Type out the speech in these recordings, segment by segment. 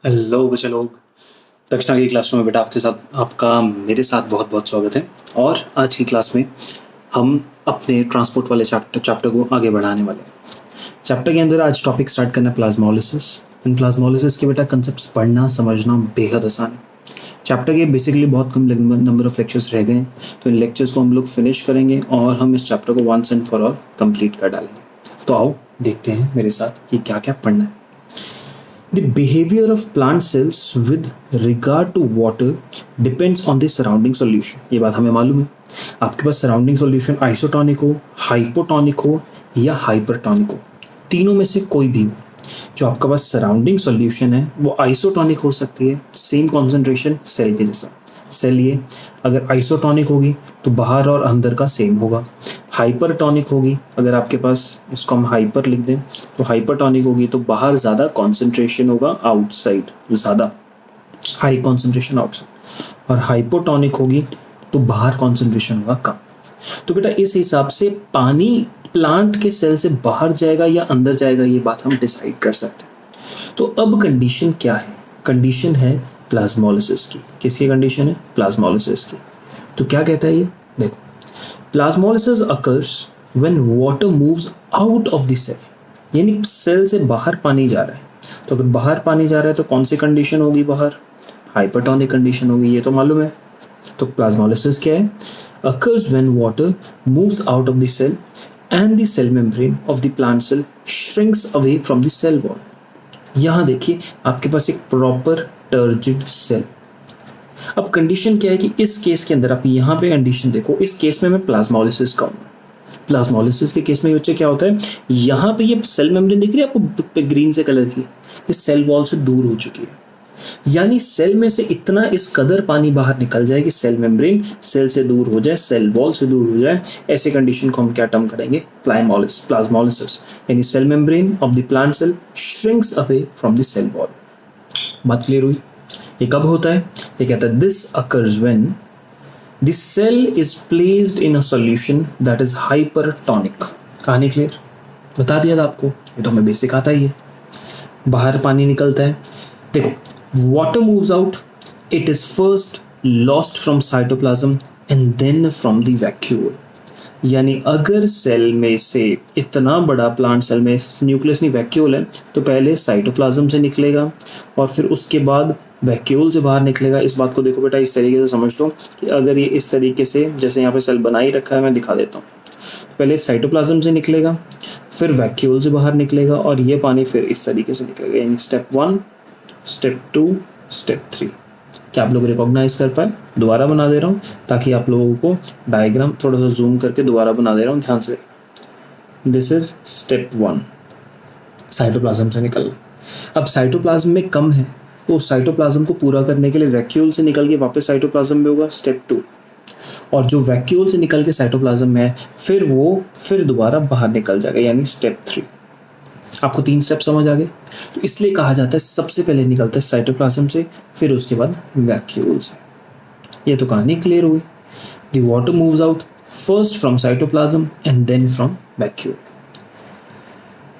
Hello बच्चे लोग। दक्षिणा की क्लास में बेटा आपका मेरे साथ बहुत बहुत स्वागत है। और आज की क्लास में हम अपने ट्रांसपोर्ट वाले चैप्टर को आगे बढ़ाने वाले हैं। चैप्टर के अंदर आज टॉपिक स्टार्ट करना है प्लाज्मोलिसिस। इन प्लाज्मोलिसिस के बेटा कंसेप्ट्स पढ़ना समझना बेहद आसान है। चैप्टर के बेसिकली बहुत कम नंबर ऑफ लेक्चर्स रह गए हैं, तो इन लेक्चर्स को हम लोग फिनिश करेंगे और हम इस चैप्टर को once and for all complete कर डालेंगे। तो आओ देखते हैं मेरे साथ कि क्या क्या पढ़ना है। The behavior of plant cells with regard to water depends on the surrounding solution। ये बात हमें मालूम है। आपके पास सराउंडिंग सॉल्यूशन आइसोटोनिक हो, हाइपोटोनिक हो या हाइपरटोनिक हो, तीनों में से कोई भी हो, जो आपका पास सराउंडिंग सॉल्यूशन है वो आइसोटोनिक हो सकती है, सेम कॉन्सेंट्रेशन सेल के जैसा। सेल ये अगर आइसोटोनिक होगी तो बाहर और अंदर का सेम होगा। हाइपरटोनिक होगी, अगर आपके पास इसको हम हाइपर लिख दें तो हाइपरटोनिक होगी तो बाहर ज़्यादा कॉन्सेंट्रेशन होगा, आउटसाइड ज़्यादा हाई कॉन्सेंट्रेशन आउटसाइड। और हाइपोटोनिक होगी तो बाहर कॉन्सेंट्रेशन होगा कम। तो बेटा इस हिसाब से पानी प्लांट के सेल से बाहर जाएगा या अंदर जाएगा, ये बात हम डिसाइड कर सकते हैं। तो अब कंडीशन क्या है? कंडीशन है प्लाज्मोलिसिस की। किसकी कंडीशन है? प्लाज्मोलिसिस की। तो क्या कहता है ये? देखो, plasmolysis occurs when water moves out of the cell, यानी सेल से बाहर पानी जा रहा है। तो अगर बाहर पानी जा रहा है तो कौन सी कंडीशन होगी? बाहर हाइपरटोनिक कंडीशन होगी, ये तो मालूम है। तो प्लाज्मोलिसिस क्या है? Occurs when water moves out of the cell and the cell membrane of the plant cell shrinks away from the cell wall. यहाँ देखिए आपके पास एक प्रॉपर टर्जिड सेल। अब कंडीशन क्या है कि इस केस के अंदर आप यहाँ पे कंडीशन देखो, इस केस में मैं प्लाज्मोलिसिस का हूँ। प्लाज्मोलिसिस के केस में बच्चे क्या होता है, यहाँ पे ये सेल मेम्ब्रेन दिख रही है आपको ग्रीन से कलर की, ये सेल वॉल से दूर हो चुकी है। यानी सेल में से इतना इस कदर पानी बाहर निकल जाए कि सेल मेम्ब्रेन सेल से दूर हो जाए, सेल वॉल से दूर हो जाए। ऐसे कंडीशन को हम क्या टर्म करेंगे? प्लाज्मोलिसिस। यानी cell membrane of the plant cell shrinks away from the cell wall. बात क्लियर हुई? ये कब होता है? ये कहता है this occurs when the cell is placed in a solution that is hypertonic। कहानी क्लियर? बता दिया था आपको, ये तो हमें बेसिक आता ही है। बाहर पानी निकलता है, देखो water moves out, it is first lost from cytoplasm and then from the vacuole। यानी अगर सेल में से इतना बड़ा प्लांट सेल में न्यूक्लियस नहीं वैक्यूल है, तो पहले साइटोप्लाज्म से निकलेगा और फिर उसके बाद वैक्यूल से बाहर निकलेगा। इस बात को देखो बेटा इस तरीके से समझ लो कि अगर ये इस तरीके से, जैसे यहाँ पे सेल बना ही रखा है, मैं दिखा देता हूँ। पहले साइटोप्लाज्म से निकलेगा, फिर वैक्यूल से बाहर निकलेगा और ये पानी फिर इस तरीके से निकलेगा। यानी स्टेप 1, स्टेप 2, स्टेप 3। क्या आप लोग रिकॉग्नाइज कर पाए? दोबारा बना दे रहा हूँ ताकि आप लोगों को डायग्राम थोड़ा सा जूम करके दोबारा बना दे रहा हूँ, ध्यान से। दिस इज स्टेप 1, साइटोप्लाज्म से निकलना। अब साइटोप्लाज्म में कम है तो साइटोप्लाज्म को पूरा करने के लिए वैक्यूल से निकल के वापस साइटोप्लाज्म में होगा, स्टेप 2। और जो वैक्यूल से निकल के साइटोप्लाज्म में है फिर दोबारा बाहर निकल जाएगा, यानी स्टेप 3। आपको 3 स्टेप समझ आ गए? तो इसलिए कहा जाता है सबसे पहले निकलता है साइटोप्लाज्म से, फिर उसके बाद वैक्यूल से। ये तो कहानी क्लियर हुई। The water moves out first from cytoplasm and then from vacuole.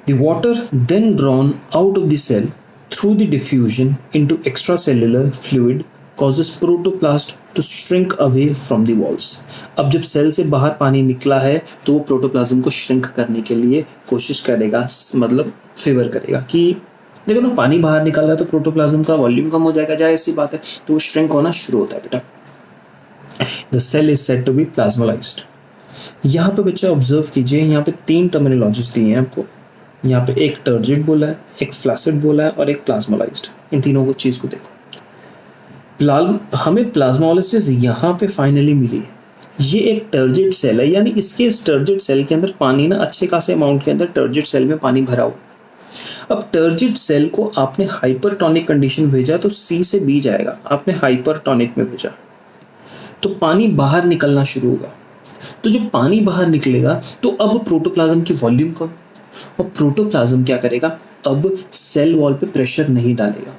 The water then drawn out of the cell through the diffusion into extracellular fluid causes protoplast to shrink away from the walls। अब जब cell से बाहर पानी निकला है तो वो protoplasm को श्रिंक करने के लिए कोशिश करेगा, मतलब फेवर करेगा कि देखो ना पानी बाहर निकल रहा है तो प्रोटोप्लाज्म का वॉल्यूम कम हो जाएगा, जाए ऐसी बात है, तो वो श्रिंक होना शुरू होता है बेटा। The cell is said to be plasmolysed. यहाँ पे बच्चा ऑब्जर्व कीजिए, यहाँ पे 3 टर्मिनोलॉजीज दी हैं आपको। यहाँ पे एक टर्जिड बोला है, एक फ्लैसिड बोला है और एक प्लाज्मोलाइज्ड। इन तीनों को चीज़ को देखो। हमें प्लाज्मोलिसिस यहाँ पे फाइनली मिली है। ये एक टर्जिड सेल है, यानी इसके इस टर्जिड सेल के अंदर पानी ना अच्छे खासे अमाउंट के अंदर टर्जिड सेल में पानी भरा हुआ। अब टर्जिड सेल को आपने हाइपरटोनिक कंडीशन भेजा तो सी से बी जाएगा, आपने हाइपरटोनिक में भेजा तो पानी बाहर निकलना शुरू होगा। तो जब पानी बाहर निकलेगा तो अब प्रोटोप्लाज्म की वॉल्यूम कम, और प्रोटोप्लाज्म क्या करेगा? अब सेल वॉल पे प्रेशर नहीं डालेगा।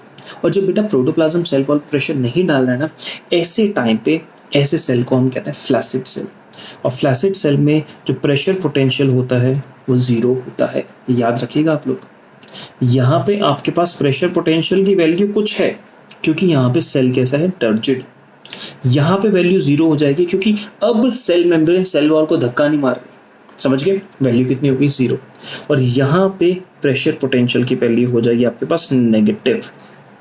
और जब बेटा प्रोटोप्लाज्म सेल वॉल पे प्रेशर नहीं डाल रहा है ना, ऐसे टाइम पे ऐसे सेल को हम कहते हैं फ्लैसिड सेल। और फ्लैसिड सेल में जो प्रेशर पोटेंशियल होता है वो 0 होता है, याद रखिएगा आप लोग। यहाँ पे आपके पास प्रेशर पोटेंशियल की वैल्यू कुछ है क्योंकि यहाँ पे सेल कैसा है, टर्जिड। यहाँ पे वैल्यू 0 हो जाएगी क्योंकि अब सेल मेम्ब्रेन सेल वॉल को धक्का नहीं मार रही, समझ गए, वैल्यू कितनी होगी, 0। और यहाँ पे प्रेशर पोटेंशियल की वैल्यू हो जाएगी आपके पास नेगेटिव।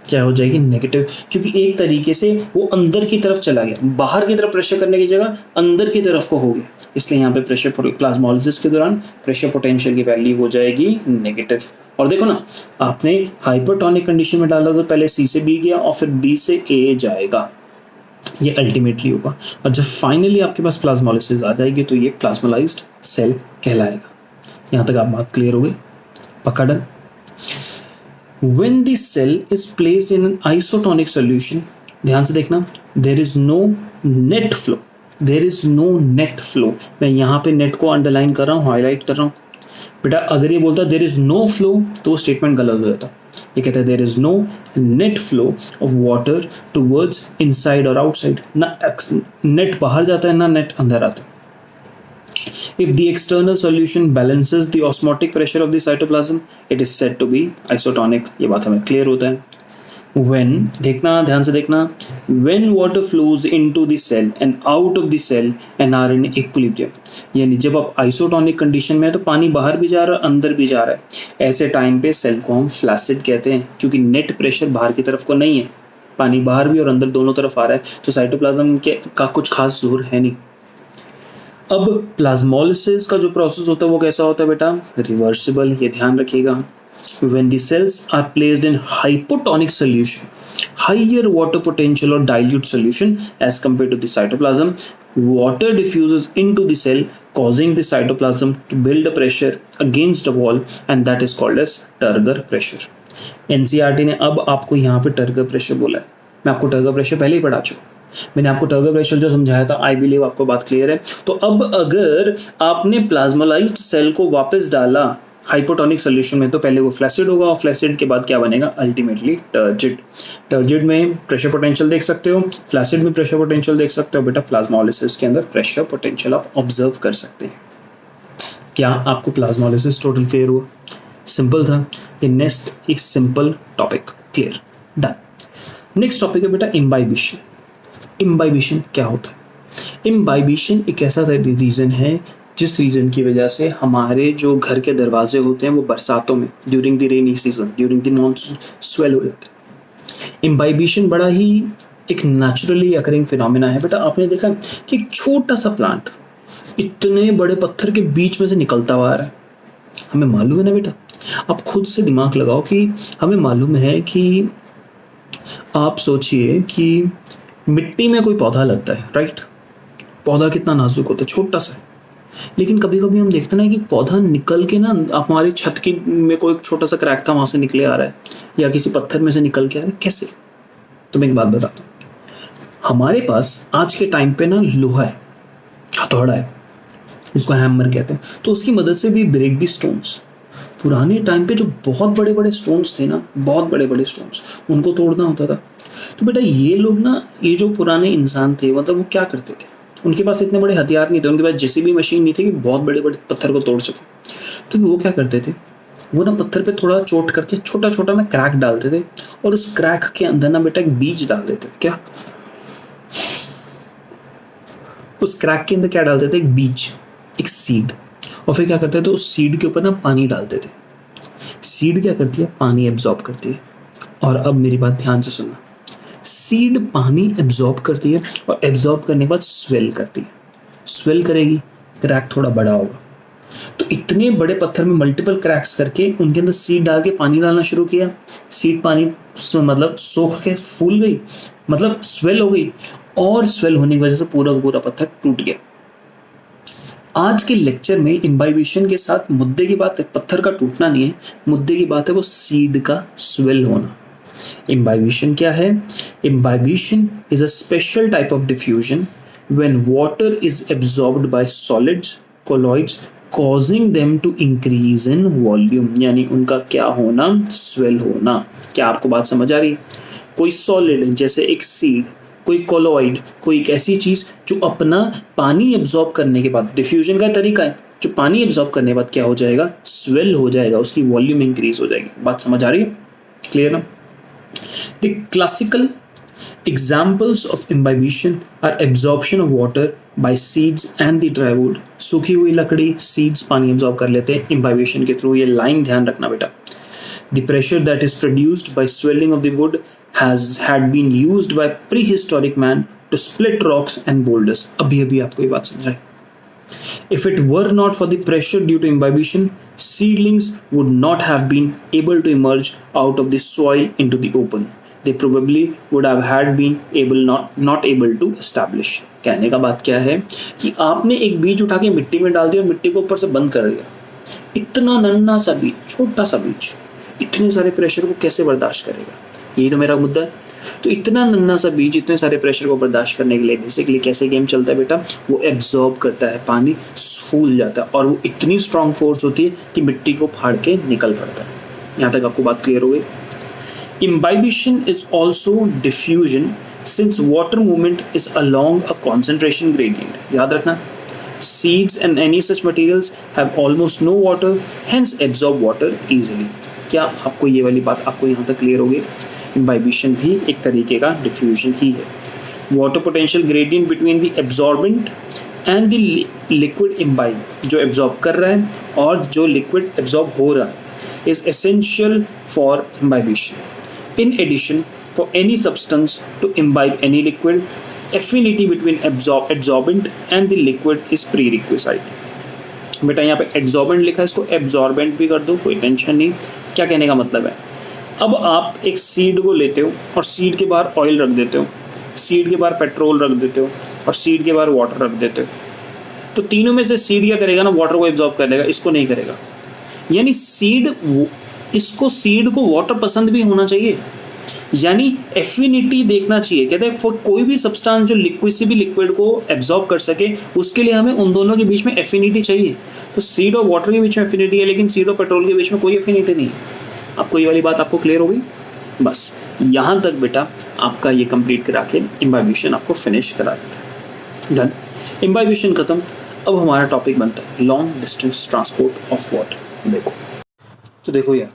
क्या हो जाएगी, नेगेटिव, क्योंकि एक तरीके से वो अंदर की तरफ चला गया, बाहर की तरफ प्रेशर करने की जगह अंदर की तरफ को हो गया, इसलिए यहाँ पे प्रेशर प्लाज्मोलिसिस के दौरान प्रेशर पोटेंशियल की वैल्यू हो जाएगी नेगेटिव। और देखो ना, आपने हाइपरटोनिक कंडीशन में डाला तो पहले सी से बी गया और फिर बी से ए जाएगा, ये अल्टीमेटली होगा। और जब फाइनली आपके पास प्लाज्मोलिसिस आ जाएगी तो ये प्लाज्मोलाइज्ड सेल कहलाएगा। यहाँ तक आप बात क्लियर हो गई, पक्का done. When the cell is placed in an isotonic solution, ध्यान से देखना, there is no net flow, there is no net flow। मैं यहाँ पे net को अंडरलाइन कर रहा हूँ, हाईलाइट कर रहा हूँ। बेटा अगर ये बोलता there is no flow तो स्टेटमेंट गलत हो जाता। ये कहता है there is no net flow of water towards inside or outside, ना net बाहर जाता है ना net अंदर आता है। If the external solution balances the osmotic pressure of the cytoplasm, it is said to be isotonic। ये बात हमें क्लियर होता है। When, देखना, ध्यान से देखना, when water flows into the cell and out of the cell and are in equilibrium, यानी जब आप आइसोटोनिक कंडीशन में है तो पानी बाहर भी जा रहा है अंदर भी जा रहा है, ऐसे टाइम पे सेल को हम फ्लैसिड कहते हैं क्योंकि नेट प्रेशर बाहर की तरफ को नहीं है, पानी बाहर भी और अंदर दोनों तरफ आ रहा है, तो साइटोप्लाज्म का कुछ खास जोर है नहीं। अब प्लाज्मोलिसिस का जो प्रोसेस होता है वो कैसा होता है बेटा, रिवर्सिबल, ये ध्यान रखिएगा। When the cells are placed in hypotonic solution, higher water potential or dilute solution as compared to the cytoplasm, water diffuses into the cell causing the cytoplasm to build a pressure against a wall and that is called as Turger pressure। NCERT ने अब आपको यहाँ पे turgor pressure बोला है, मैं आपको turgor pressure पहले ही पढ़ा चुका, मैंने आपको टर्गर प्रेशर जो समझाया था, आई बिलीव आपको बात क्लियर है। तो अब अगर आपने प्लाज्मोलाइज्ड सेल को वापस डाला हाइपोटोनिक सोल्यूशन में तो पहले वो फ्लैसिड होगा और फ्लैसिड के बाद क्या बनेगा, अल्टीमेटली टर्जिड। टर्जिड में प्रेशर पोटेंशियल देख सकते हो, फ्लैसिड में प्रेशर पोटेंशियल देख सकते हो, बेटा प्लाज्मोलिसिस के अंदर प्रेशर पोटेंशियल आप ऑब्जर्व कर सकते हैं। क्या आपको प्लाज्मोलिसिस टोटल क्लियर हुआ, सिंपल था। ये नेक्स्ट एक simple topic, clear, done. Next topic है बेटा इम्बाइबिशन। इम्बाइबिशन क्या होता है, इम्बाइबिशन एक ऐसा रीजन है जिस रीजन की वजह से हमारे जो घर के दरवाजे होते हैं वो बरसातों में during the rainy season, during the monsoon swell हो जाते हैं। इम्बाइबिशन बड़ा ही एक नेचुरली अकरिंग फिनोमेना है। बेटा आपने देखा कि एक छोटा सा प्लांट इतने बड़े पत्थर के बीच में से निकलता हुआ आ रहा है, हमें मालूम है ना बेटा, आप खुद से दिमाग लगाओ कि हमें मालूम है कि आप सोचिए कि मिट्टी में कोई पौधा लगता है, राइट, पौधा कितना नाजुक होता है, छोटा सा, लेकिन कभी कभी हम देखते हैं कि पौधा निकल के ना हमारी छत की में कोई छोटा सा क्रैक था वहां से निकले आ रहा है या किसी पत्थर में से निकल के आ रहा है, कैसे? तो मैं एक बात बताता हूँ, हमारे पास आज के टाइम पे ना लोहा है, हथौड़ा है, जिसको हैमर कहते हैं, तो उसकी मदद से भी ब्रेक दी स्टोन्स। पुराने टाइम पे जो बहुत बड़े बड़े स्टोन्स थे ना, बहुत बड़े बड़े स्टोन्स, उनको तोड़ना होता था। तो बेटा ये लोग ना, ये जो पुराने इंसान थे, मतलब वो क्या करते थे, उनके पास इतने बड़े हथियार नहीं थे, उनके पास जेसीबी मशीन नहीं थी कि बहुत बड़े बड़े पत्थर को तोड़ सके। तो वो क्या करते थे, वो ना पत्थर पे थोड़ा चोट करके छोटा छोटा ना क्रैक डालते थे और उस क्रैक के अंदर ना बेटा एक बीज डाल देते थे। क्या? उस क्रैक के अंदर क्या डालते थे? एक बीज, एक सीड। और फिर क्या करते थे, उस सीड के ऊपर ना पानी डालते थे। सीड क्या करती है? पानी एब्जॉर्ब करती है। और अब मेरी बात ध्यान से सुनना, सीड पानी एब्जॉर्ब करती है और एब्जॉर्ब करने के बाद स्वेल करती है। स्वेल करेगी, क्रैक थोड़ा बड़ा होगा। तो इतने बड़े पत्थर में मल्टीपल क्रैक्स करके उनके अंदर सीड डाल के पानी डालना शुरू किया। सीड पानी मतलब सोख के फूल गई, मतलब स्वेल हो गई, और स्वेल होने की वजह से पूरा पूरा पत्थर टूट गया। आज के लेक्चर में इम्बाइबिशन के साथ मुद्दे की बात है, पत्थर का टूटना नहीं है, मुद्दे की बात है वो सीड का स्वेल होना। Imbibition क्या है? Imbibition is a special type of diffusion when water is absorbed by solids, colloids, causing them to increase in volume। यानी उनका क्या होना? स्वेल होना। क्या आपको बात समझ आ रही है? कोई सॉलिड जैसे एक सीड, कोई कोलॉइड, कोई एक ऐसी चीज जो अपना पानी एब्जॉर्ब करने के बाद, डिफ्यूजन का तरीका है, जो पानी एब्जॉर्ब करने के बाद क्या हो जाएगा, स्वेल हो जाएगा, उसकी वॉल्यूम इंक्रीज हो जाएगी। बात समझ आ रही है, क्लियर ना? The classical examples of imbibition are absorption of water by seeds and the dry wood. सूखी हुई लकड़ी, सीड्स पानी एब्जॉर्ब कर लेते हैं इम्बाइबिशन के थ्रू। ये लाइन ध्यान रखना बेटा। The pressure that is produced by swelling of the wood had been used by prehistoric man to split rocks and boulders. अभी आपको ये बात समझाई। If it were not for the pressure due to imbibition, seedlings would not have been able to emerge out of the soil into the open. They probably would have had been not able to establish. कहने का बात क्या है कि आपने एक बीज उठा के मिट्टी में डाल दिया और मिट्टी को ऊपर से बंद कर दिया। इतना नन्हा सा बीज, छोटा सा बीज, इतने सारे प्रेशर को कैसे बर्दाश्त करेगा? यही तो मेरा मुद्दा है। तो इतना नन्हा सा बीज इतने सारे प्रेशर को बर्दाश्त करने के लिए बेसिकली कैसे गेम चलता है बेटा, वो एब्जॉर्ब करता है पानी, फूल जाता है और वो इतनी स्ट्रॉन्ग फोर्स होती है कि मिट्टी को फाड़ के निकल पड़ता है। यहाँ तक आपको बात क्लियर हो गई? Imbibition is also diffusion since water movement is along a concentration gradient. याद रखना, seeds and any such materials have almost no water, hence absorb water easily. क्या आपको ये वाली बात आपको यहाँ तक क्लियर हो गई? इम्बाइबिशन भी एक तरीके का डिफ्यूजन ही है। Water potential gradient between the absorbent and the liquid imbibe, जो एब्जॉर्ब कर रहा है और जो लिक्विड एब्जॉर्ब हो रहा है, is essential for imbibition. In addition, for any substance to imbibe any liquid, affinity between adsorbent and the liquid is prerequisite। बेटा यहाँ पे adsorbent लिखा है, इसको absorbent भी कर दो, कोई टेंशन नहीं। क्या कहने का मतलब है, अब आप एक सीड को लेते हो और सीड के बाहर ऑयल रख देते हो, सीड के बाहर पेट्रोल रख देते हो और सीड के बाहर वाटर रख देते हो, तो तीनों में से सीड क्या करेगा ना, वाटर को एब्जॉर्ब कर लेगा, इसको नहीं करेगा। यानी सीड को वाटर पसंद भी होना चाहिए, यानी एफिनिटी देखना चाहिए। कहते हैं कोई भी सब्सटेंस जो किसी भी लिक्विड को एब्जॉर्ब कर सके, उसके लिए हमें उन दोनों के बीच में एफिनिटी चाहिए। तो सीड और वाटर के बीच में एफिनिटी है, लेकिन सीड और पेट्रोल के बीच में कोई एफिनिटी नहीं है। आपको ये वाली बात आपको क्लियर हो गई? बस यहाँ तक बेटा आपका ये कंप्लीट करा के इम्बाइबिशन आपको फिनिश करा देता है। डन, इम्बाइबिशन खत्म। अब हमारा टॉपिक बनता है long distance transport of water. देखो यार,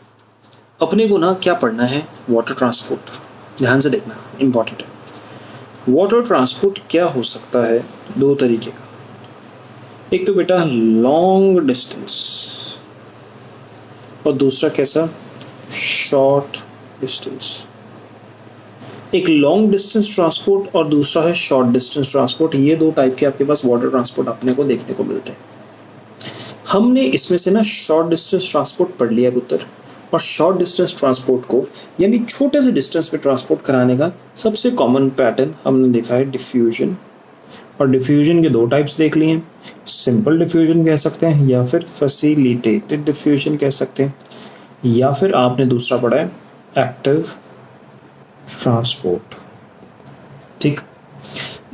अपने को ना क्या पढ़ना है, वाटर ट्रांसपोर्ट। ध्यान से देखना, इम्पॉर्टेंट है। वाटर ट्रांसपोर्ट क्या हो सकता है, दो तरीके का। एक तो बेटा लॉन्ग डिस्टेंस और दूसरा कैसा, शॉर्ट डिस्टेंस। एक लॉन्ग डिस्टेंस ट्रांसपोर्ट और दूसरा है शॉर्ट डिस्टेंस ट्रांसपोर्ट। ये दो टाइप के आपके पास वाटर ट्रांसपोर्ट अपने को देखने को मिलते हैं। हमने इसमें से ना शॉर्ट डिस्टेंस ट्रांसपोर्ट पढ़ लिया पुत्र, और शॉर्ट डिस्टेंस ट्रांसपोर्ट को यानी छोटे से डिस्टेंस पे ट्रांसपोर्ट कराने का सबसे कॉमन पैटर्न हमने देखा है डिफ्यूजन। और डिफ्यूजन के दो टाइप्स देख लिए हैं, सिंपल डिफ्यूजन कह सकते हैं या फिर फैसिलिटेटेड डिफ्यूजन कह सकते हैं, या फिर आपने दूसरा पढ़ा है एक्टिव ट्रांसपोर्ट। ठीक,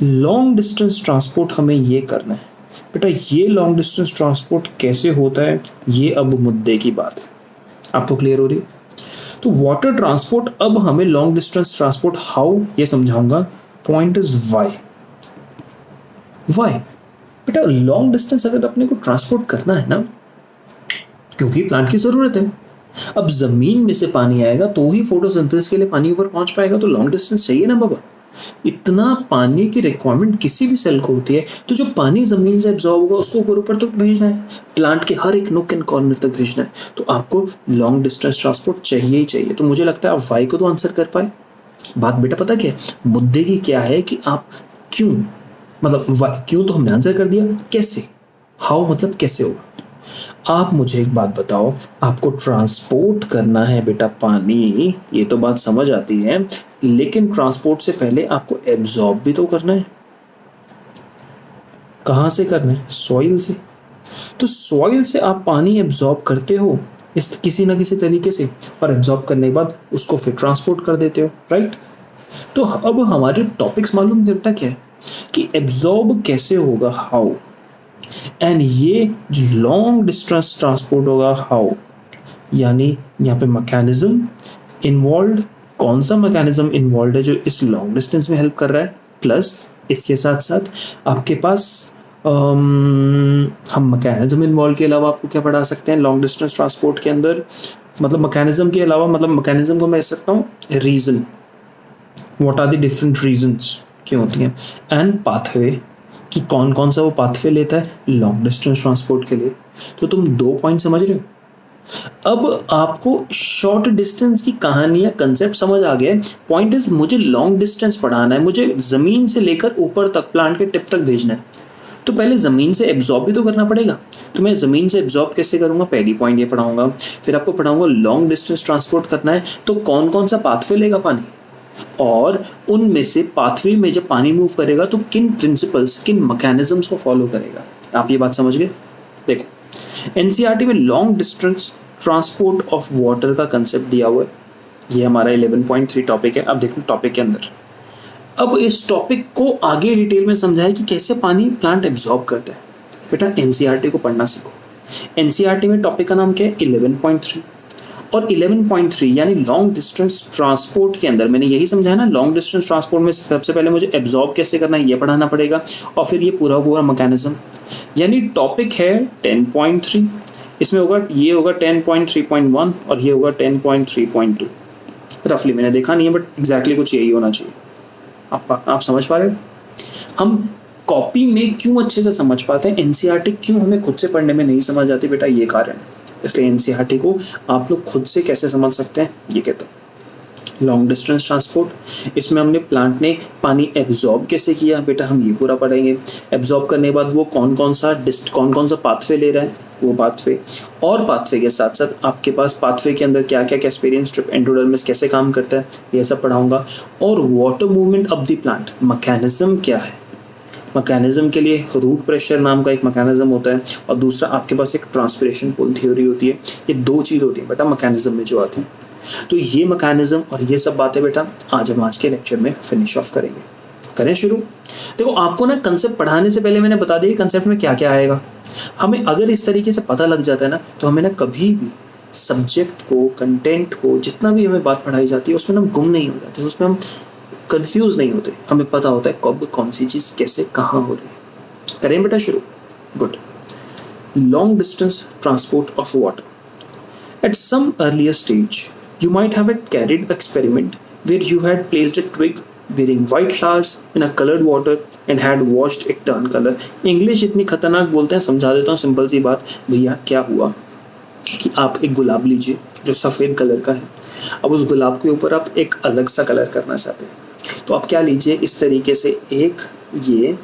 लॉन्ग डिस्टेंस ट्रांसपोर्ट हमें ये करना है बेटा। ये लॉन्ग डिस्टेंस ट्रांसपोर्ट कैसे होता है, ये अब मुद्दे की बात है। आपको क्लियर हो रही है? तो वाटर ट्रांसपोर्ट, अब हमें लॉन्ग डिस्टेंस ट्रांसपोर्ट हाउ ये समझाऊंगा। पॉइंट इज वाई बेटा, लॉन्ग डिस्टेंस अगर अपने को ट्रांसपोर्ट करना है ना, क्योंकि प्लांट की जरूरत है। अब जमीन में से पानी आएगा तो ही फोटोसिंथेसिस के लिए पानी ऊपर पहुंच पाएगा, तो लॉन्ग डिस्टेंस चाहिए ना बाबा। इतना पानी की रिक्वायरमेंट किसी भी सेल को होती है, तो जो पानी जमीन से एब्जॉर्ब होगा उसको ऊपर तक भेजना है, प्लांट के हर एक नुक एंड कॉर्नर तक भेजना है, तो आपको लॉन्ग डिस्टेंस ट्रांसपोर्ट चाहिए ही चाहिए। तो मुझे लगता है आप वाई को तो आंसर कर पाए। बात बेटा पता क्या है, मुद्दे की क्या है कि आप क्यों, मतलब क्यों तो हमने आंसर कर दिया, कैसे, हाउ मतलब कैसे होगा। आप मुझे एक बात बताओ, आपको ट्रांसपोर्ट करना है बेटा पानी, ये तो बात समझ आती है, लेकिन ट्रांसपोर्ट से पहले आपको एब्जॉर्ब भी तो करना है। कहाँ से करना है? सॉइल से। तो सॉइल से आप पानी एब्जॉर्ब करते हो इस किसी ना किसी तरीके से, और एब्जॉर्ब करने के बाद उसको फिर ट्रांसपोर्ट कर देते हो, राइट। तो अब हमारे टॉपिक्स मालूम बेटा क्या है कि एब्जॉर्ब कैसे होगा, हाउ, एंड ये जो लॉन्ग डिस्टेंस ट्रांसपोर्ट होगा हाउ, यानी यहाँ पे मैकेनिज्म इन्वॉल्व, कौन सा मैकेनिज्म इन्वॉल्व है जो इस लॉन्ग डिस्टेंस में हेल्प कर रहा है, प्लस इसके साथ साथ आपके पास हम मैकेनिज्म इन्वॉल्व के अलावा आपको क्या पढ़ा सकते हैं लॉन्ग डिस्टेंस ट्रांसपोर्ट के अंदर, मतलब मैकेनिज्म के अलावा, मतलब मैकेनिज्म को मैं कह सकता हूँ reason, what are the different reasons क्यों होती हैं, एंड पाथवे कि कौन कौन सा वो पाथवे लेता है लॉन्ग डिस्टेंस ट्रांसपोर्ट के लिए। तो तुम 2 पॉइंट समझ रहे हो। अब आपको शॉर्ट डिस्टेंस की कहानी या कंसेप्ट समझ आ गया। पॉइंट इज मुझे लॉन्ग डिस्टेंस पढ़ाना है, मुझे ज़मीन से लेकर ऊपर तक, प्लांट के टिप तक भेजना है, तो पहले ज़मीन से एब्जॉर्ब भी तो करना पड़ेगा। तो मैं ज़मीन से एब्जॉर्ब कैसे करूँगा, पहली पॉइंट ये पढ़ाऊँगा। फिर आपको पढ़ाऊँगा लॉन्ग डिस्टेंस ट्रांसपोर्ट करना है तो कौन कौन सा पाथवे लेगा पानी, और उनमें से पाथवे में जब पानी मूव करेगा तो किन प्रिंसिपल्स, किन मैकेनिज्म्स को फॉलो करेगा। आप ये बात समझ गए। देखो एनसीईआरटी में long distance transport of water का कंसेप्ट दिया हुआ है। ये हमारा 11.3 टॉपिक है। अब देखो टॉपिक के अंदर, अब इस टॉपिक को आगे डिटेल में समझाया कि कैसे पानी प्लांट एब्जॉर्ब करता है। बेटा एनसीईआरटी को पढ़ना सीखो। एनसीईआरटी में टॉपिक का नाम क्या है, 11.3, और 11.3 यानी लॉन्ग डिस्टेंस ट्रांसपोर्ट के अंदर मैंने यही समझाया ना, लॉन्ग डिस्टेंस ट्रांसपोर्ट में सबसे पहले मुझे एब्जॉर्ब कैसे करना है ये पढ़ाना पड़ेगा, और फिर ये पूरा पूरा मैकेनिज्म। यानी टॉपिक है 10.3, इसमें होगा, ये होगा 10.3.1 और ये होगा 10.3.2। रफली मैंने देखा नहीं है बट एग्जैक्टली कुछ यही होना चाहिए। आप समझ पा रहे हो। हम कॉपी में क्यों अच्छे से समझ पाते हैं, एनसीईआरटी क्यों हमें खुद से पढ़ने में नहीं समझ आती, बेटा ये कारण है। इसलिए एनसीईआरटी को आप लोग खुद से कैसे समझ सकते हैं ये कहता हूँ। लॉन्ग डिस्टेंस ट्रांसपोर्ट, इसमें हमने प्लांट ने पानी एब्जॉर्ब कैसे किया, बेटा हम ये पूरा पढ़ेंगे। एब्जॉर्ब करने के बाद वो कौन कौन सा पाथवे ले रहा है, वो पाथवे, और पाथवे के साथ साथ आपके पास पाथवे के अंदर क्या क्या कैस्पेरियन स्ट्रिप एंडोडर्मिस कैसे काम करता है ये सब पढ़ाऊंगा। और water movement of the plant mechanism क्या है। मैकेनिज्म के लिए रूट प्रेशर नाम का एक मैकेनिज्म होता है, और दूसरा आपके पास एक ट्रांसपिरेशन पुल थ्योरी होती है। ये 2 चीज़ होती है बेटा मैकेनिज्म में जो आती है। तो ये मैकेनिज्म और ये सब बातें बेटा आज के लेक्चर में फिनिश ऑफ करेंगे। करें शुरू। देखो आपको ना कंसेप्ट पढ़ाने से पहले मैंने बता दिया कंसेप्ट में क्या क्या आएगा। हमें अगर इस तरीके से पता लग जाता है ना, तो हमें ना कभी भी सब्जेक्ट को, कंटेंट को, जितना भी हमें बात पढ़ाई जाती है उसमें हम गुम नहीं हो जाते, उसमें हम कंफ्यूज नहीं होते। हमें पता होता है कब कौन सी चीज़ कैसे कहाँ हो रही है। करें बेटा शुरू। Good. Long distance transport of water. At some earlier stage, you might have carried experiment where you had placed a twig bearing white flowers in a colored water and had watched it turn color. English इतनी खतरनाक बोलते हैं, समझा देता हूँ simple सी बात। भैया क्या हुआ कि आप एक गुलाब लीजिए जो सफ़ेद कलर का है। अब उस गुलाब के ऊपर आप एक अलग सा कलर करना चाहते हैं, तो आप क्या लीजिए, इस तरीके से एक ये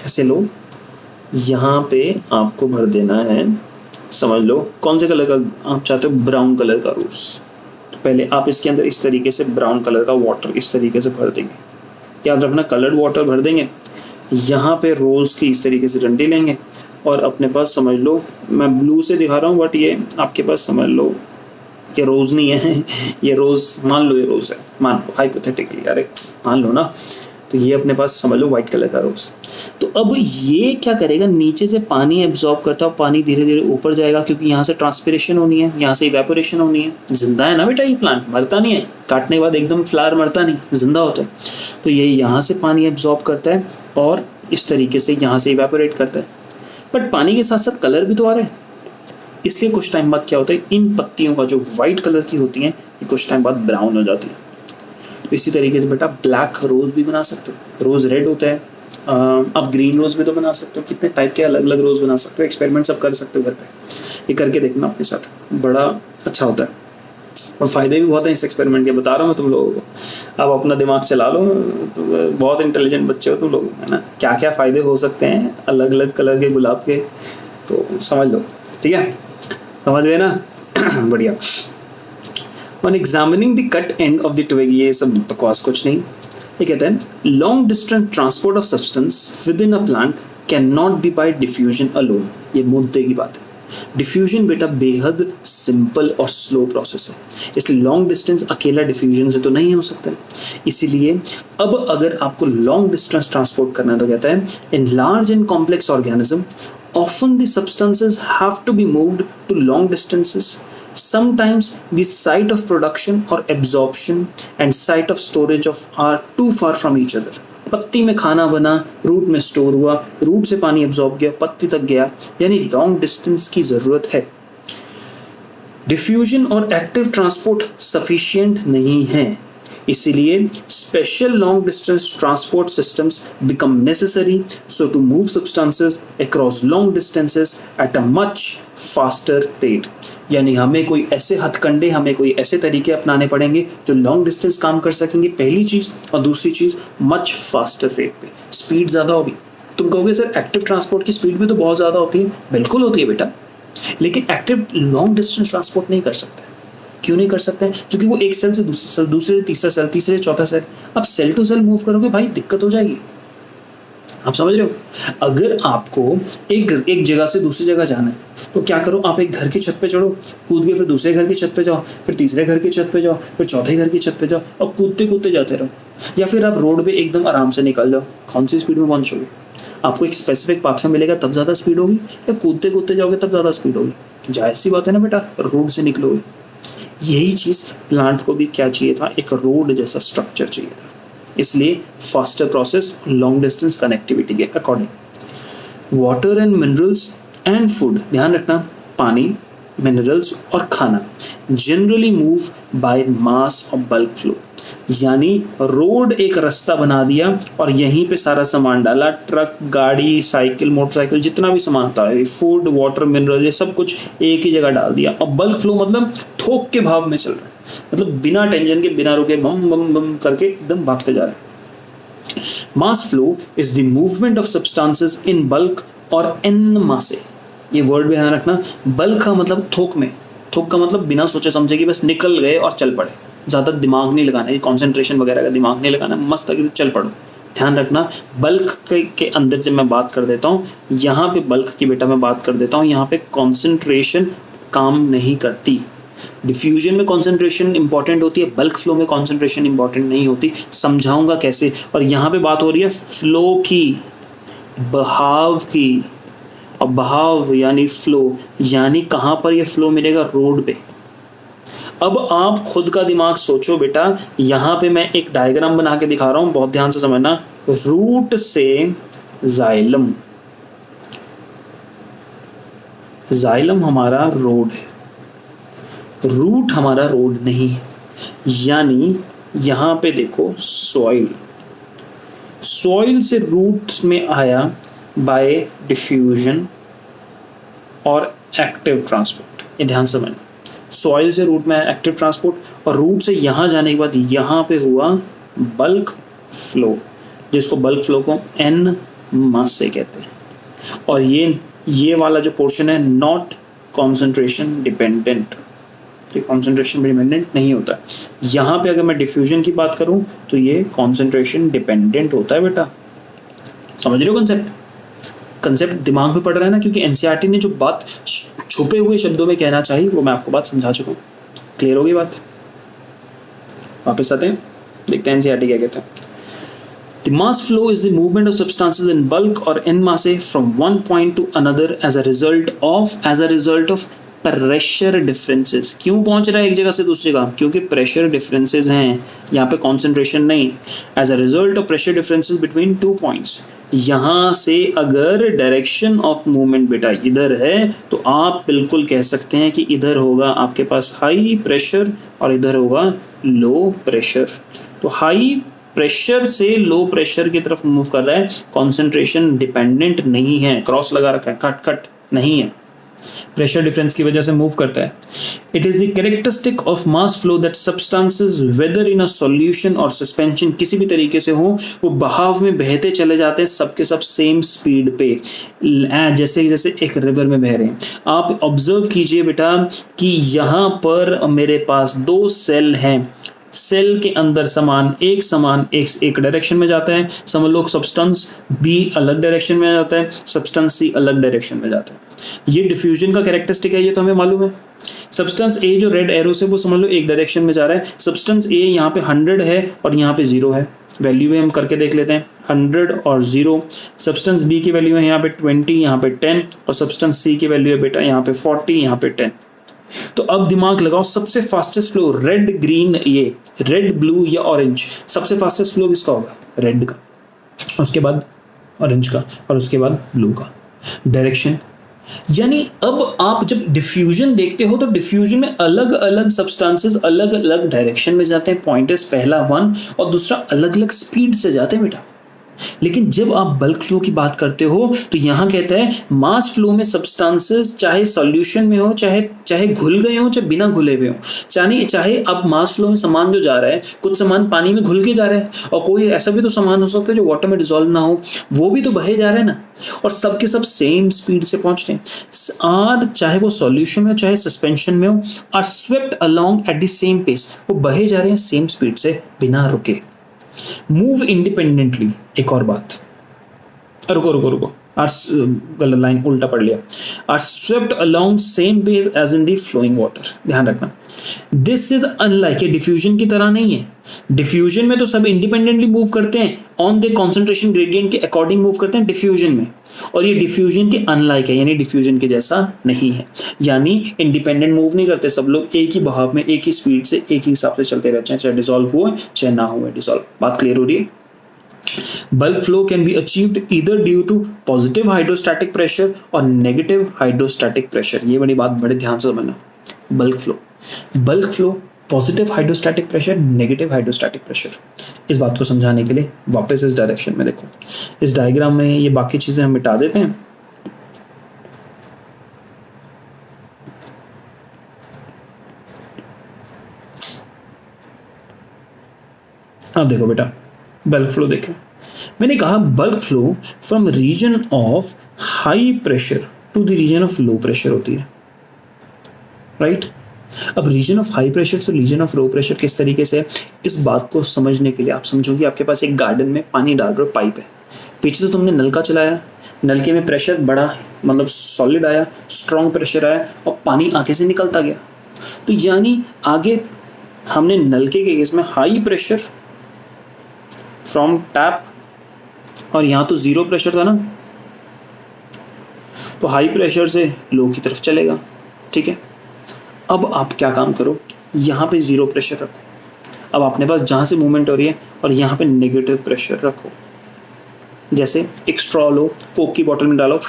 ऐसे लो, यहाँ पे आपको भर देना है, समझ लो कौन से कलर का आप चाहते हो, ब्राउन कलर का रोज। तो पहले आप इसके अंदर इस तरीके से ब्राउन कलर का वाटर इस तरीके से भर देंगे। याद रखना कलर्ड वाटर भर देंगे। यहाँ पे रोज की इस तरीके से डंडी लेंगे, और अपने पास समझ लो, मैं ब्लू से दिखा रहा हूँ बट ये आपके पास समझ लो ये रोज नहीं है, ये रोज, मान लो ये रोज है, मान लो हाइपोथेटिकली, अरे मान लो ना। तो ये अपने पास समझ लो व्हाइट कलर का रोज। तो अब ये क्या करेगा, नीचे से पानी एब्जॉर्ब करता है, पानी धीरे धीरे ऊपर जाएगा, क्योंकि यहाँ से ट्रांसपिरेशन होनी है, यहाँ से इवेपोरेशन होनी है। जिंदा है ना बेटा ये प्लांट, मरता नहीं है, काटने के बाद एकदम फ्लावर मरता नहीं, जिंदा होता है। तो ये यहाँ से पानी एब्जॉर्ब करता है और इस तरीके से यहाँ से इवेपोरेट करता है। बट पानी के साथ साथ कलर भी तो आ रहा है, इसलिए कुछ टाइम बाद क्या होता है, इन पत्तियों का जो व्हाइट कलर की होती हैं ये कुछ टाइम बाद ब्राउन हो जाती है। तो इसी तरीके से बेटा ब्लैक रोज भी बना सकते हो, रोज रेड होता है, आप ग्रीन रोज भी तो बना सकते हो। कितने टाइप के अलग अलग रोज बना सकते हो, एक्सपेरिमेंट सब कर सकते हो घर पे। ये करके देखना अपने साथ, बड़ा अच्छा होता है और फायदे भी बहुत हैं इस एक्सपेरिमेंट के, बता रहा हूँ मैं तुम लोगों को। आप अपना दिमाग चला लो, तो बहुत इंटेलिजेंट बच्चे हो तुम लोग, है ना। क्या क्या फ़ायदे हो सकते हैं अलग अलग कलर के गुलाब के, तो समझ लो। ठीक है, समझ गए ना। बढ़िया। On examining the cut end of the twig, ये सब बकवास कुछ नहीं। ये कहते हैं long distance transport of substance with in a plant can not be bye diffusion alone. ये मुद्दे की बात है। डिफ्यूजन बेटा बेहद सिंपल और स्लो प्रोसेस है, इसलिए लॉन्ग डिस्टेंस अकेला डिफ्यूजन से तो नहीं हो सकता है। इसीलिए अब अगर आपको लॉन्ग डिस्टेंस ट्रांसपोर्ट करना है तो कहता है in large and complex organism often the substances have to be moved to long distances. Sometimes the site of production or absorption and site of storage of are too far from each other. पत्ती में खाना बना, root में store हुआ, root से पानी absorb किया, पत्ती तक गया, यानी लॉन्ग डिस्टेंस की जरूरत है। डिफ्यूजन और एक्टिव ट्रांसपोर्ट सफिशिएंट नहीं है, इसीलिए special long distance transport systems become necessary so to move substances across long distances at a much faster rate. यानी हमें कोई ऐसे हथकंडे, हमें कोई ऐसे तरीके अपनाने पड़ेंगे जो लॉन्ग डिस्टेंस काम कर सकेंगे, पहली चीज, और दूसरी चीज मच फास्टर रेट पे, स्पीड ज्यादा होगी। तुम कहोगे सर एक्टिव ट्रांसपोर्ट की स्पीड भी तो बहुत ज्यादा होती है। बिल्कुल होती है बेटा, लेकिन एक्टिव लॉन्ग डिस्टेंस ट्रांसपोर्ट नहीं कर सकते। क्यों नहीं कर सकते? क्योंकि वो एक सेल से दूसरे तीसरा सेल, तीसरे चौथा सेल, अब सेल टू सेल मूव करोगे भाई दिक्कत हो जाएगी। आप समझ रहे हो? अगर आपको एक जगह से दूसरी जगह जाना है तो क्या करो, आप एक घर की छत पे चढ़ो, कूद के फिर दूसरे घर की छत पे जाओ, फिर तीसरे घर की छत पे जाओ, फिर चौथे घर की छत पे जाओ, और कूदते कूदते जाते रहो। या फिर आप रोड पे एकदम आराम से निकल जाओ, कौन सी स्पीड में पहुंचोगे? आपको एक स्पेसिफिक पाथ में मिलेगा तब ज्यादा स्पीड होगी, या कूदते कूदते जाओगे तब ज्यादा स्पीड होगी? जायज सी बात है ना बेटा, रोड से निकलोगे। यही चीज प्लांट को भी क्या चाहिए था? एक रोड जैसा स्ट्रक्चर चाहिए था, इसलिए faster process long distance connectivity के according. Water and minerals and food, ध्यान रखना, पानी, मिनरल्स और खाना जनरली मूव बाय मास और बल्क फ्लो। यानी रोड एक रास्ता बना दिया और यहीं पे सारा सामान डाला, ट्रक, गाड़ी, साइकिल, मोटरसाइकिल, जितना भी सामान था, फूड, वाटर, मिनरल, ये सब कुछ एक ही जगह डाल दिया। और बल्क फ्लो मतलब थोक के भाव में चल रहा है, मतलब बिना टेंशन के, बिना रुके बम बम बम करके एकदम भागते जा रहे हैं। Mass flow is the movement of substances in bulk और इन मासे। ये वर्ड भी ध्यान रखना, बल्क का मतलब थोक में, थोक का मतलब बिना सोचे समझे कि बस निकल गए और चल पड़े, ज़्यादा दिमाग नहीं लगाना है, कॉन्सेंट्रेशन वगैरह का दिमाग नहीं लगाना, मस्त एकदम चल पड़ो। ध्यान रखना, बल्क के अंदर जब मैं बात कर देता हूँ, यहाँ पे बल्क की बेटा मैं बात कर देता हूँ, यहाँ पे कॉन्सेंट्रेशन काम नहीं करती। डिफ्यूजन में कॉन्सेंट्रेशन इंपॉर्टेंट होती है, बल्क फ्लो में कॉन्सेंट्रेशन इंपॉर्टेंट नहीं होती। समझाऊंगा कैसे। और यहाँ पे बात हो रही है फ्लो की, बहाव की, और बहाव यानी फ्लो, यानी कहाँ पर ये फ्लो मिलेगा? रोड पे। अब आप खुद का दिमाग सोचो बेटा, यहाँ पे मैं एक डायग्राम बना के दिखा रहा हूँ, बहुत ध्यान से समझना। रूट से जाइलम, जाइलम हमारा रोड है, रूट हमारा रोड नहीं है। यानी यहाँ पे देखो सॉइल, सॉइल से रूट में आया बाय डिफ्यूजन और एक्टिव ट्रांसपोर्ट। ये ध्यान समझना, सॉइल से रूट में एक्टिव ट्रांसपोर्ट, और रूट से यहाँ जाने के बाद यहाँ पे हुआ बल्क फ्लो, जिसको बल्क फ्लो को एन मास से कहते हैं। और ये वाला जो पोर्शन है नॉट कॉन्सेंट्रेशन डिपेंडेंट, ये कॉन्सेंट्रेशन डिपेंडेंट नहीं होता। यहाँ पे अगर मैं डिफ्यूजन की बात करूँ तो ये कॉन्सेंट्रेशन डिपेंडेंट होता है बेटा। समझ रहे हो कंसेप्ट? कंसेप्ट दिमाग में पड़ रहा है ना, क्योंकि एनसीईआरटी ने जो बात छुपे हुए शब्दों में कहना चाहिए वो मैं आपको बात समझा चुका हूँ। क्लियर होगी बात? वापस आते हैं, देखते हैं एनसीईआरटी क्या कहते हैं। The mass flow is the movement of substances in bulk or en masse from one point to another as a result of pressure differences। क्यों पहुंच रहा है एक जगह से दूसरी जगह? क्योंकि pressure differences हैं, यहाँ पे concentration नहीं। As a result of pressure differences between two points, यहाँ से अगर डायरेक्शन ऑफ मूवमेंट बेटा इधर है तो आप बिल्कुल कह सकते हैं कि इधर होगा आपके पास हाई प्रेशर और इधर होगा लो प्रेशर। तो हाई प्रेशर से लो प्रेशर की तरफ मूव कर रहा है, कॉन्सेंट्रेशन डिपेंडेंट नहीं है, क्रॉस लगा रखा है, कट नहीं है, प्रेशर डिफरेंस की वजह से मूव करता है। It is the characteristic of mass flow that substances whether in a solution और सस्पेंशन, किसी भी तरीके से हो, वो बहाव में बहते चले जाते हैं सबके सब सेम स्पीड पे, जैसे जैसे एक रिवर में बह रहे हैं। आप ऑब्जर्व कीजिए बेटा कि यहाँ पर मेरे पास दो सेल हैं, सेल के अंदर समान एक डायरेक्शन में जाता है, समझ लो सब्सटेंस बी अलग डायरेक्शन में जाता है, सब्सटेंस सी अलग डायरेक्शन में जाता है। ये डिफ्यूजन का कैरेक्टरिस्टिक है, ये तो हमें मालूम है। सब्सटेंस ए जो रेड एरो से वो समझ लो एक डायरेक्शन में जा रहा है, सब्सटेंस ए यहाँ पे 100 है और यहाँ पे 0 है, वैल्यू भी हम करके देख लेते हैं 100 और 0। सब्सटेंस बी की वैल्यू है यहाँ पे 20, यहाँ पे 10, और सब्सटेंस सी की वैल्यू है बेटा यहाँ पे 40, यहाँ पे 10। तो अब दिमाग लगाओ, सबसे फास्टेस्ट फ्लो रेड ग्रीन, ये रेड ब्लू या ऑरेंज, सबसे फास्टेस्ट फ्लो किसका होगा? रेड का। उसके बाद ऑरेंज का, और उसके बाद ब्लू का। डायरेक्शन यानी अब आप जब डिफ्यूजन देखते हो तो डिफ्यूजन में अलग अलग सब्सटेंसेस अलग अलग डायरेक्शन में जाते हैं। पॉइंट इज पहला 1 और दूसरा अलग अलग स्पीड से जाते हैं बेटा। लेकिन जब आप बल्क फ्लो की बात करते हो तो यहां कहता है मास फ्लो में सब्सटेंसेस चाहे सॉल्यूशन में हो, चाहे घुल गए हो, चाहे बिना घुले हुए हो, चाहे अब मास फ्लो में सामान जो जा रहा है, कुछ सामान पानी में घुल के जा रहा है और कोई ऐसा भी तो सामान हो सकता है जो वाटर में डिसॉल्व ना हो, वो भी तो बहे जा रहे हैं ना, और सबके सब सेम स्पीड से पहुंच रहे हैं। और चाहे वो सॉल्यूशन में हो चाहे सस्पेंशन में हो, are swept along at the same pace, वो बहे जा रहे हैं सेम स्पीड से बिना रुके। मूव इंडिपेंडेंटली, एक और बात, रुको गलत लाइन, उल्टा पढ़ लिया। Are swept along same pace as in the flowing water, ध्यान रखना। दिस इज अनलाइक, ये डिफ्यूजन की तरह नहीं है। डिफ्यूजन में तो सब इंडिपेंडेंटली मूव करते हैं, ऑन द कॉन्सेंट्रेशन ग्रेडियंट के अकॉर्डिंग मूव करते हैं डिफ्यूजन में, और ये डिफ्यूजन के अनलाइक है, यानी डिफ्यूजन के जैसा नहीं है, यानी इंडिपेंडेंट मूव नहीं करते, सब लोग एक ही बहाव में एक ही स्पीड से एक ही हिसाब से चलते रहते हैं, चाहे डिसॉल्व हुए चाहे ना हुए डिसॉल्व। बात क्लियर हो रही है? Bulk flow can be achieved either due to positive hydrostatic pressure or negative hydrostatic pressure। ये बड़ी बात, बड़े ध्यान से समझना। Bulk flow positive hydrostatic pressure, negative hydrostatic pressure. इस बात को समझाने के लिए वापस इस डायरेक्शन में देखो, इस डायग्राम में ये बाकी चीजें हम मिटा देते हैं। अब देखो बेटा, बल्क फ्लो देखें, मैंने कहा bulk flow from region of high pressure to the region of low pressure होती है, राइट? अब रीजन ऑफ हाई प्रेशर तो रीजन ऑफ लो प्रेशर किस तरीके से है, इस बात को समझने के लिए आप समझोगे, आपके पास एक गार्डन में पानी डाल रहे हो, पाइप है, पीछे से तुमने नलका चलाया, नलके में प्रेशर बढ़ा, मतलब सॉलिड आया, स्ट्रॉन्ग प्रेशर आया और पानी आगे से निकलता गया। तो यानी आगे हमने नलके के केस में हाई प्रेशर फ्रॉम टैप, और यहां तो जीरो प्रेशर था ना, तो हाई प्रेशर से लो की तरफ चलेगा, ठीक है। अब आप क्या काम करो, यहाँ पे जीरो प्रेशर रखो, अब अपने पास जहाँ से मूवमेंट हो रही है, और यहाँ पे नेगेटिव प्रेशर रखो। जैसे एक स्ट्रॉ लो, कोक की बोतल में डालो,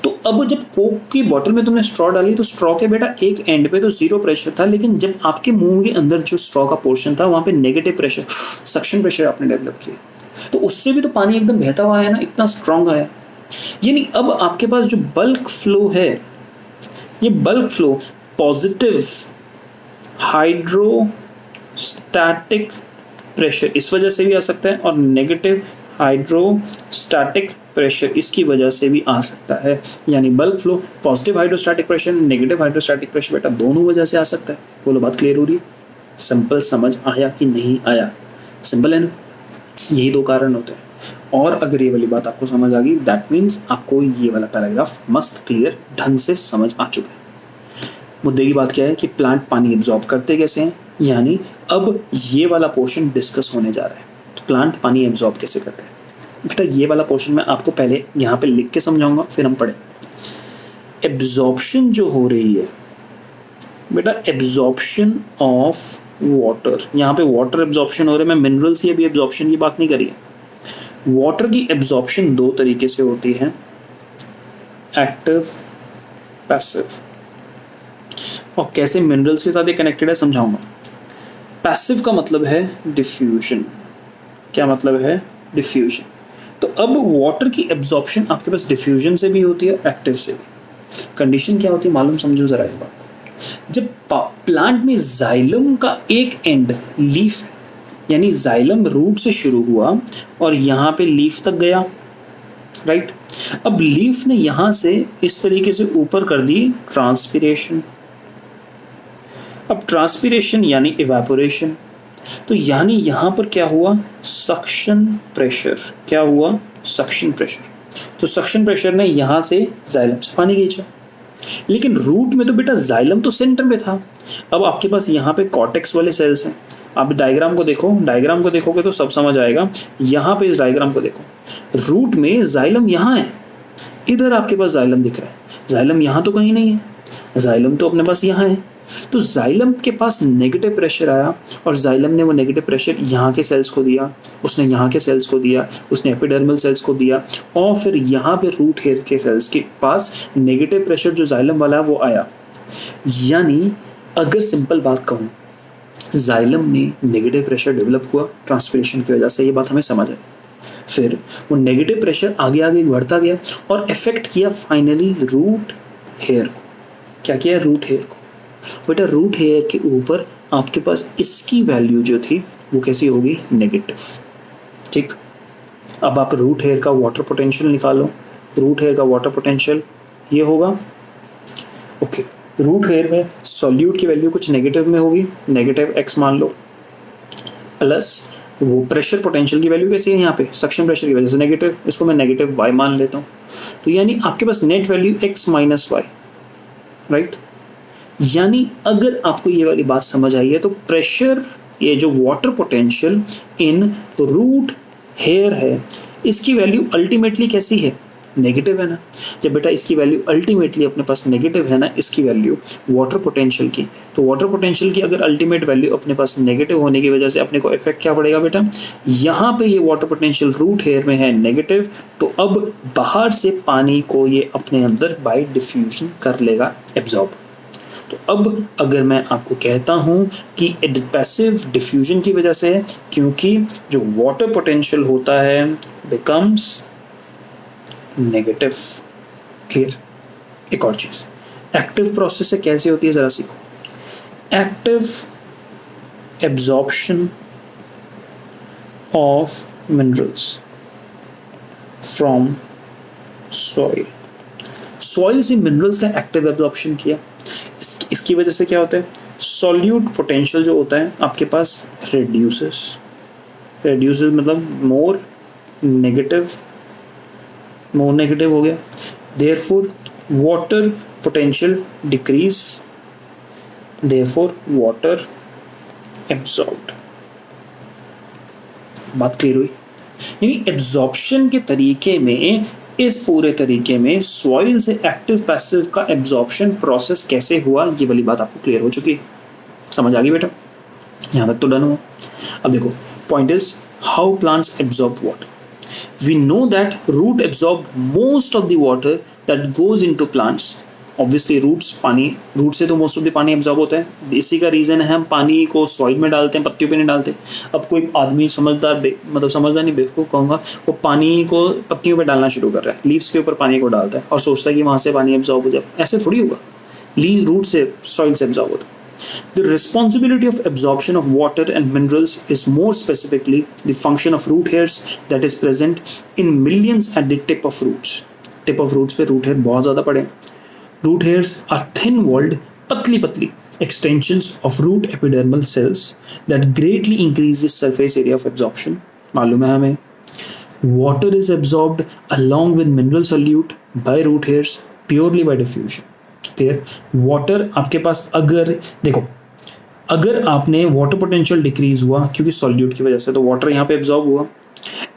तो अब जब कोक की बोतल में तुमने स्ट्रॉ डाली तो स्ट्रॉ के बेटा एक एंड पे तो जीरो प्रेशर था, लेकिन जब आपके मुंह के अंदर जो स्ट्रॉ का पोर्शन था वहाँ पे नेगेटिव प्रेशर, सक्शन प्रेशर आपने डेवलप किया, तो उससे भी तो पानी एकदम बहता हुआ आया ना, इतना स्ट्रॉन्ग आया। यानी अब आपके पास जो बल्क फ्लो है, ये bulk flow positive hydrostatic pressure इस वजह से भी आ सकता है, और नेगेटिव हाइड्रोस्टैटिक प्रेशर इसकी वजह से भी आ सकता है। यानी bulk flow positive hydrostatic pressure, negative hydrostatic pressure बेटा दोनों वजह से आ सकता है। बोलो बात क्लियर हो रही है? सिंपल समझ आया कि नहीं आया? सिंपल है ना, यही दो कारण होते हैं। और अगर ये वाली बात आपको समझ आ गई, दैट मीन्स आपको ये वाला पैराग्राफ मस्त क्लियर ढंग से समझ आ चुका है। मुद्दे की बात क्या है कि प्लांट पानी एब्जॉर्ब करते कैसे हैं, यानी अब ये वाला पोर्शन डिस्कस होने जा रहा है, तो प्लांट पानी एब्जॉर्ब कैसे करते हैं। बेटा ये वाला पोर्शन मैं आपको पहले यहाँ पे लिख के समझाऊंगा, फिर हम पढ़ें। एब्जॉर्प्शन जो हो रही है बेटा, एब्जॉर्प्शन ऑफ वाटर, यहाँ पे वाटर एब्जॉर्प्शन हो रहा है, मैं मिनरल्स या भी एब्जॉर्प्शन की बात नहीं करी है। वाटर की एब्जॉर्प्शन दो तरीके से होती है, एक्टिव, पैसिव, और कैसे मिनरल्स के साथ ये कनेक्टेड है समझाऊंगा। पैसिव का मतलब है डिफ्यूजन। क्या मतलब है? डिफ्यूजन। तो अब वाटर की एब्जॉर्प्शन आपके पास डिफ्यूजन से भी होती है, एक्टिव से भी। कंडीशन क्या होती है मालूम, समझो जरा एक बात को। जब प्लांट में जाइलम का एक एंड लीफ, यानी जाइलम रूट से शुरू हुआ और यहाँ पे लीफ तक गया, राइट। अब लीफ ने यहाँ से इस तरीके से ऊपर कर दी ट्रांसपिरेशन। अब ट्रांसपिरेशन यानी इवेपोरेशन, तो यानी यहाँ पर क्या हुआ, सक्शन प्रेशर। क्या हुआ? Suction pressure. तो सक्शन प्रेशर ने यहाँ से जाइलम से पानी खींचा, लेकिन रूट में तो बेटा जाइलम तो सेंटर में था। अब आपके पास यहाँ पे कॉर्टेक्स वाले सेल्स हैं। आप डायग्राम को देखो, डायग्राम को देखोगे तो सब समझ आएगा। यहाँ पे इस डायग्राम को देखो, रूट में जाइलम यहाँ है, इधर आपके पास जाइलम दिख रहा है, जाइलम यहाँ तो कहीं नहीं है, जाइलम तो अपने पास यहाँ है। तो जाइलम के पास नेगेटिव प्रेशर आया और जाइलम ने वो नेगेटिव प्रेशर यहाँ के सेल्स को दिया, उसने यहाँ के सेल्स को दिया, उसने एपिडर्मल सेल्स को दिया, और फिर यहाँ पे रूट हेयर के सेल्स के पास नेगेटिव प्रेशर जो जाइलम वाला वो आया। यानी अगर सिंपल बात कहूँ, जाइलम में नेगेटिव प्रेशर डेवलप हुआ ट्रांसपिरेशन की वजह से, ये बात हमें समझ आई। फिर वो नेगेटिव प्रेशर आगे आगे बढ़ता गया और इफेक्ट किया फाइनली रूट हेयर को। क्या किया? रूट हेयर को। बेटा रूट हेयर के ऊपर आपके पास इसकी वैल्यू जो थी वो कैसी होगी? नेगेटिव। ठीक, अब आप रूट हेयर का वाटर पोटेंशियल निकालो। रूट हेयर का वाटर पोटेंशियल ये होगा, ओके। रूट हेयर में सॉल्यूट की वैल्यू कुछ नेगेटिव में होगी, नेगेटिव x मान लो, प्लस वो प्रेशर पोटेंशियल की वैल्यू कैसी है यहाँ पे? सक्शन प्रेशर की वजह से नेगेटिव, इसको मैं नेगेटिव y मान लेता हूँ। तो यानी आपके पास net value x minus Y, right. यानी अगर आपको ये वाली बात समझ आई है तो प्रेशर, ये जो water potential in root hair है, इसकी वैल्यू अल्टीमेटली कैसी है? नेगेटिव है ना। जब बेटा इसकी वैल्यू अल्टीमेटली अपने पास नेगेटिव है ना, इसकी वैल्यू वाटर पोटेंशियल की, तो वाटर पोटेंशियल की अगर अल्टीमेट वैल्यू अपने पास नेगेटिव होने की वजह से अपने को इफेक्ट क्या पड़ेगा बेटा? यहाँ पे ये वाटर पोटेंशियल रूट हेयर में है नेगेटिव, तो अब बाहर से पानी को ये अपने अंदर बाय डिफ्यूजन कर लेगा, एब्जॉर्ब। तो अब अगर मैं आपको कहता हूं कि पैसिव डिफ्यूजन की वजह से, क्योंकि जो वाटर पोटेंशियल होता है बिकम्स नेगेटिव। क्लियर? एक और चीज, एक्टिव प्रोसेस से कैसे होती है जरा सीखो। Active absorption of minerals from soil. Soil से मिनरल्स का एक्टिव एब्जॉर्प्शन किया, इसकी वजह से क्या होता है? सॉल्यूट पोटेंशियल जो होता है आपके पास रेड्यूसेस मतलब मोर नेगेटिव हो गया। Therefore water potential decrease, therefore water absorbed. बात क्लियर हुई? यानी एब्जॉर्प्शन के तरीके में, इस पूरे तरीके में सॉइल से एक्टिव पैसिव का एब्जॉर्प्शन प्रोसेस कैसे हुआ, ये वाली बात आपको क्लियर हो चुकी है। समझ आ गई बेटा? यहाँ तक तो डन हुआ। अब देखो, point is how plants absorb water. We know that root absorb most of the water that goes into plants. Obviously root से तो मोस्ट ऑफ द पानी एब्जॉर्ब होता है। इसी का रीजन है हम पानी को सॉइल में डालते हैं, पत्तियों पे नहीं डालते। अब कोई आदमी समझदार नहीं, बेवकूफ़ कहूँगा, वो पानी को पत्तियों पे डालना शुरू कर रहा है, लीव्स के ऊपर पानी को डालता है और सोचता है कि वहाँ से पानी एब्जॉर्ब हो जाए। ऐसे थोड़ी होगा, रूट से सॉइल से एब्जॉर्ब होता है। The responsibility of absorption of water and minerals is more specifically the function of root hairs that is present in millions at the tip of roots. Tip of roots पे root hair बहुत ज़्यादा पड़े। Root hairs are thin-walled, पतली extensions of root epidermal cells that greatly increase the surface area of absorption. मालूम है हमें? Water is absorbed along with mineral solute by root hairs purely by diffusion. Clear? Water आपके पास अगर देखो, अगर आपने water potential decrease हुआ क्योंकि सॉल्यूट की वजह से, तो वाटर यहाँ पे एब्जॉर्ब हुआ।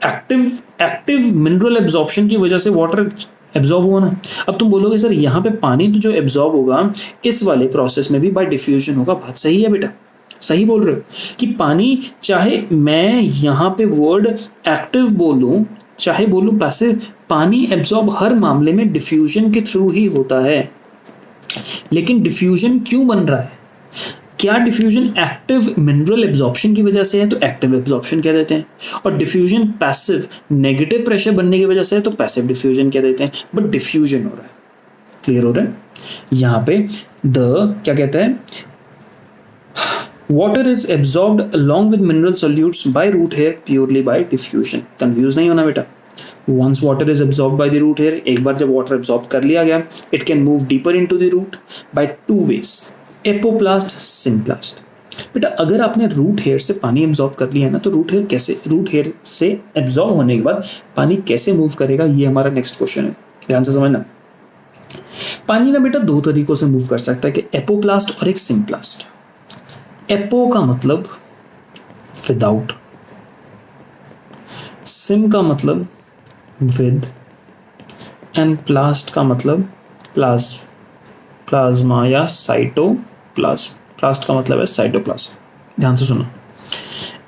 एक्टिव मिनरल एब्जॉर्प्शन की वजह से वाटर एब्जॉर्ब हुआ ना। अब तुम बोलोगे सर यहाँ पे पानी तो जो एब्जॉर्ब होगा इस वाले प्रोसेस में भी बाय डिफ्यूजन होगा। बात सही है बेटा, सही बोल रहे हो कि पानी, चाहे मैं यहाँ पे वर्ड एक्टिव बोलूँ चाहे बोलूँ पैसिव, पानी एब्जॉर्ब हर मामले में डिफ्यूजन के थ्रू ही होता है। लेकिन डिफ्यूजन क्यों बन रहा है? क्या डिफ्यूजन एक्टिव मिनरल एब्जॉर्प्शन की वजह से है तो एक्टिव एब्जॉर्प्शन कह देते हैं, और डिफ्यूजन पैसिव नेगेटिव प्रेशर बनने की वजह से है तो पैसिव डिफ्यूजन कह देते हैं। बट डिफ्यूजन हो रहा है। क्लियर हो रहा है? यहाँ पे क्या कहता है? Water is absorbed along with mineral solutes by root hair purely by diffusion. Confuse नहीं होना बेटा। Once water is absorbed by the root hair, एक बार जब water absorb कर लिया गया, it can move deeper into the root by two ways, apoplast, symplast. बेटा अगर आपने रूट हेयर से पानी एब्जॉर्ब कर लिया है ना, तो रूट हेयर से एब्जॉर्ब होने के बाद पानी कैसे मूव करेगा, ये हमारा नेक्स्ट क्वेश्चन है। ध्यान से समझना। पानी ना बेटा दो तरीकों से मूव कर सकता है, कि एपोप्लास्ट और एक सिम्प्लास्ट। एपो का मतलब विदाउट, सिम का मतलब विद, एंड प्लास्ट का मतलब प्लाज्मा या साइटोप्लाज्म। एपोप्लास्ट, प्लास्ट का मतलब है साइटोप्लाज्म। ध्यान से सुनो,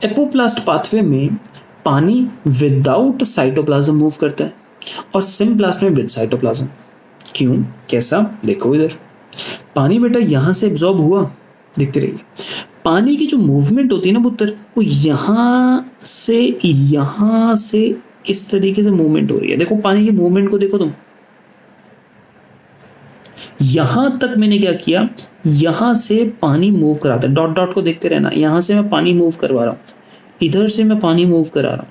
एपोप्लास्ट पाथवे में पानी विदाउट साइटोप्लाज्म मूव करता है और सिम्प्लास्ट में विद साइटोप्लाज्म। क्यों, कैसा, देखो इधर, पानी बेटा यहां से एब्जॉर्ब हुआ, देखते रहिए, पानी की जो मूवमेंट होती है ना पुत्र, वो यहां से इस तरीके से मूवमेंट हो रही है। देखो पानी की मूवमेंट को देखो तुम, यहां तक मैंने क्या किया, यहां से पानी मूव कराता है, डॉट डॉट को देखते रहना, यहां से मैं पानी मूव करवा रहा हूं, इधर से मैं पानी मूव करा रहा हूं।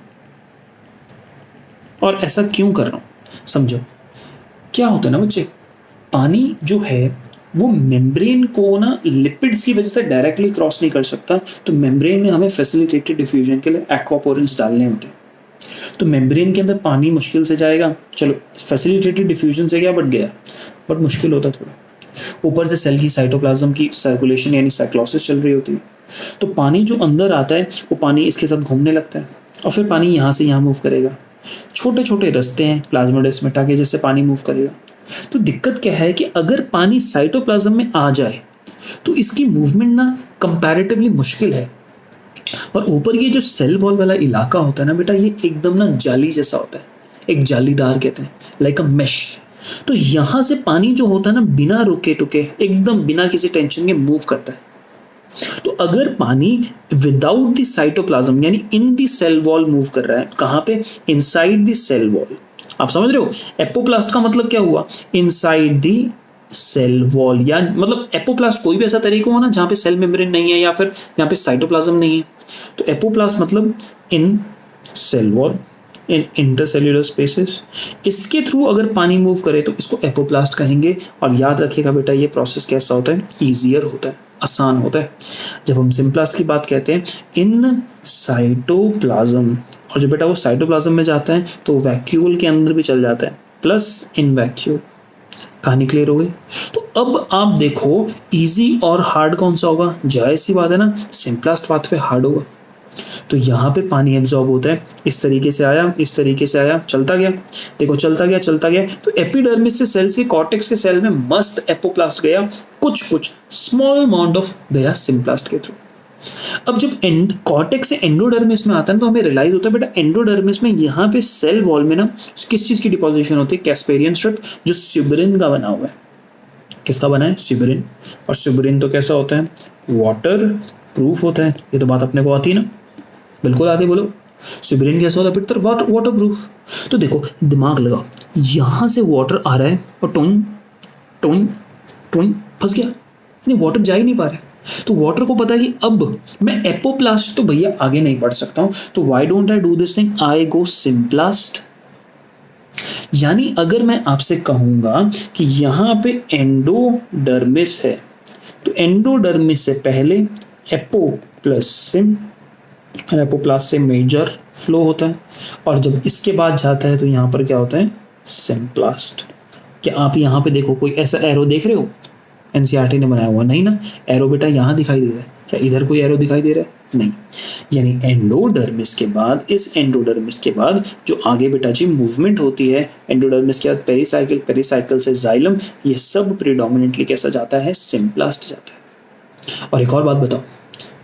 और ऐसा क्यों कर रहा हूं, समझो क्या होता है ना बच्चे, पानी जो है वो मेम्ब्रेन को ना लिपिड्स की वजह से डायरेक्टली क्रॉस नहीं कर सकता, तो मेम्ब्रेन में हमें फैसिलिटेटेड डिफ्यूजन के लिए एक्वापोरेंट्स डालने होते हैं। तो मेम्ब्रेन के अंदर पानी मुश्किल से जाएगा, चलो फैसिलिटेटेड डिफ्यूजन से क्या बढ़ गया, बट मुश्किल होता थोड़ा। ऊपर से सेल की साइटोप्लाज्म की सर्कुलेशन यानी साइक्लोसिस चल रही होती है, तो पानी जो अंदर आता है वो पानी इसके साथ घूमने लगता है और फिर पानी यहाँ से यहाँ मूव करेगा। छोटे छोटे रास्ते हैं प्लाज्मोडेस्माटा के, जैसे पानी मूव करेगा। तो दिक्कत क्या है कि अगर पानी साइटोप्लाज्म में आ जाए तो इसकी मूवमेंट ना कंपैरेटिवली मुश्किल है। और ऊपर ये जो सेल वॉल वाला इलाका होता है ना बेटा, ये एकदम ना जाली जैसा होता है, एक जालीदार कहते हैं, लाइक अ मेश। तो यहाँ से पानी जो होता है ना बिना रुके टुके एकदम बिना किसी टेंशन के मूव करता है। तो अगर पानी विदाउट द साइटोप्लाज्म यानी in the cell wall move कर रहा है, कहाँ पे, इनसाइड द सेल वॉल, आप समझ रहे हो, एपोप्लास्ट का मतलब क्या हुआ, इनसाइड द सेल वॉल, या मतलब एपोप्लास्ट कोई भी ऐसा तरीका हो ना जहाँ पे सेल मेम्ब्रेन नहीं है या फिर यहाँ पे साइटोप्लाज्म नहीं है, तो एपोप्लास्ट मतलब इन सेल वॉल, इन इंटरसेल्युलर स्पेसेस, इसके थ्रू अगर पानी मूव करे तो इसको एपोप्लास्ट कहेंगे। और याद रखिएगा बेटा ये प्रोसेस कैसा होता है, ईजियर होता है, आसान होता है। जब हम सिम्प्लास्ट की बात कहते हैं इन साइटोप्लाज्म, और जो बेटा वो साइटोप्लाज्म में जाता है तो वैक्यूल के अंदर भी चल जाता है, प्लस इन वैक्यूल। कहानी क्लियर हो गई। तो अब आप देखो इजी और हार्ड कौन सा होगा, जाहिर सी बात है ना सिम्प्लास्ट पाथवे हार्ड होगा। तो यहाँ पे पानी एब्जॉर्ब होता है, इस तरीके से आया, इस तरीके से आया, चलता गया, देखो चलता गया, तो एपिडर्मिस से सेल्स के कॉर्टेक्स के सेल में मस्त एपोप्लास्ट गया, कुछ स्मॉल अमाउंट ऑफ गया सिम्प्लास्ट के थ्रू। अब जब कॉर्टेक्स से एंडोडर्मिस में आता है तो हमें रियलाइज होता है बेटा एंडोडर्मिस में यहाँ पे सेल वॉल में ना किस चीज की डिपोजिशन होती है, कैस्पेरियन स्ट्रिप, जो सिब्रिन का बना हुआ है। किसका बना है, सिब्रिन। और सिब्रिन तो कैसा होता है, वाटर प्रूफ होता है। ये तो बात अपने को आती है ना, बिल्कुल आती है, बोलो सिब्रिन कैसा होता है बेटा, वाटर प्रूफ। तो देखो दिमाग लगाओ, यहाँ से वाटर आ रहा है और टोइन टोइन टोइन फंस गया, नहीं वाटर जा ही नहीं पा रहा है। तो वाटर को पता है कि अब मैं एपोप्लास्ट तो भैया आगे नहीं बढ़ सकता हूं, तो why don't I do this thing, I go symplast. यानी अगर मैं आपसे कहूंगा कि यहां पे एंडोडर्मिस है तो एंडोडर्मिस से पहले एपो प्लस सिम, और एपोप्लास्ट से मेजर फ्लो होता है, और जब इसके बाद जाता है तो यहाँ पर क्या होता है, सिम्प्लास्ट। क्या आप यहाँ पे देखो कोई ऐसा एरो देख रहे हो, एनसीईआरटी ने बनाया हुआ नहीं ना, एरो बेटा यहाँ दिखाई दे रहा है, क्या इधर कोई एरो दिखाई दे रहा है, नहीं। यानी एंडोडर्मिस के बाद, इस एंडोडर्मिस के बाद जो आगे बेटा जी मूवमेंट होती है, एंडोडर्मिस के बाद पेरिसाइकिल, पेरिसाइकिल से जाइलम, ये सब प्रीडोमिनेंटली कैसा जाता है, सिम्प्लास्ट जाता है। और एक और बात बताओ,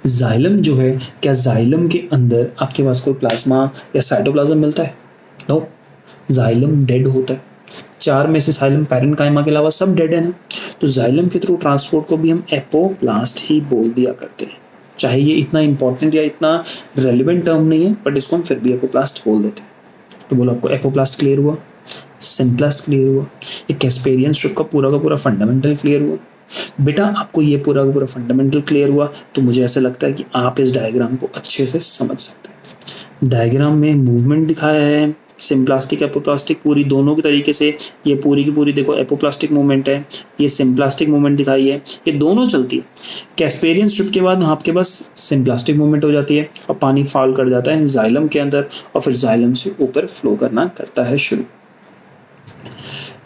जाइलम जो है, क्या जाइलम के अंदर आपके पास कोई प्लाज्मा या साइटोप्लाज्म मिलता है, नो, जाइलम डेड होता है। चार में से जाइलम पैरेन्काइमा के अलावा सब डेड है ना, तो जाइलम के थ्रू ट्रांसपोर्ट को भी हम एपोप्लास्ट ही बोल दिया करते हैं। चाहे ये इतना इंपॉर्टेंट या इतना रेलिवेंट टर्म नहीं है, बट इसको हम फिर भी एपोप्लास्ट बोल देते हैं। तो बोलो आपको एपोप्लास्ट क्लियर हुआ, सिम्प्लास्ट क्लियर हुआ, ये कैस्पेरियन स्ट्रिप का पूरा फंडामेंटल क्लियर हुआ। बेटा आपको ये पूरा फंडामेंटल क्लियर हुआ तो मुझे ऐसा लगता है कि आप इस डायग्राम को अच्छे से समझ सकते हैं। डायग्राम में मूवमेंट दिखाया है, सिम्प्लास्टिक एपोप्लास्टिक पूरी दोनों के तरीके से, ये पूरी की पूरी देखो एपोप्लास्टिक मूवमेंट है, ये सिम्प्लास्टिक मूवमेंट दिखाई है, ये दोनों चलती है। कैस्पेरियन स्ट्रिप के बाद आपके पास सिम्प्लास्टिक मूवमेंट हो जाती है और पानी फॉल कर जाता है जाइलम के अंदर और फिर जाइलम से ऊपर फ्लो करना करता है शुरू।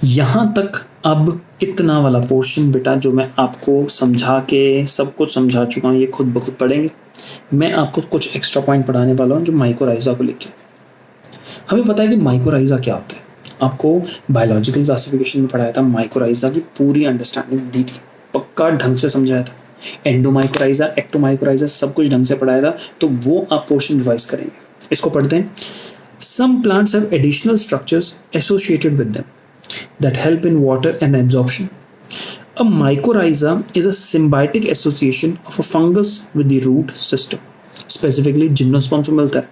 यहाँ तक अब इतना वाला पोर्शन बेटा जो मैं आपको समझा के सब कुछ समझा चुका हूँ, ये खुद ब खुद पढ़ेंगे। मैं आपको कुछ एक्स्ट्रा पॉइंट पढ़ाने वाला हूँ जो माइकोराइजा को लेके। हमें पता है कि माइकोराइजा क्या होता है, आपको बायोलॉजिकल क्लासिफिकेशन में पढ़ाया था, माइकोराइजा की पूरी अंडरस्टैंडिंग दी थी, पक्का ढंग से समझाया था। एंडोमाइकोराइजा, एक्टोमाइकोराइजा सब कुछ ढंग से पढ़ाया था, तो वो आप पोर्शन रिवाइज करेंगे। इसको पढ़ते हैं। Some plants have additional structures associated with them that help in water and absorption. A mycorrhiza is a symbiotic association of a fungus with the root system, specifically gymnosperm से मिलता है।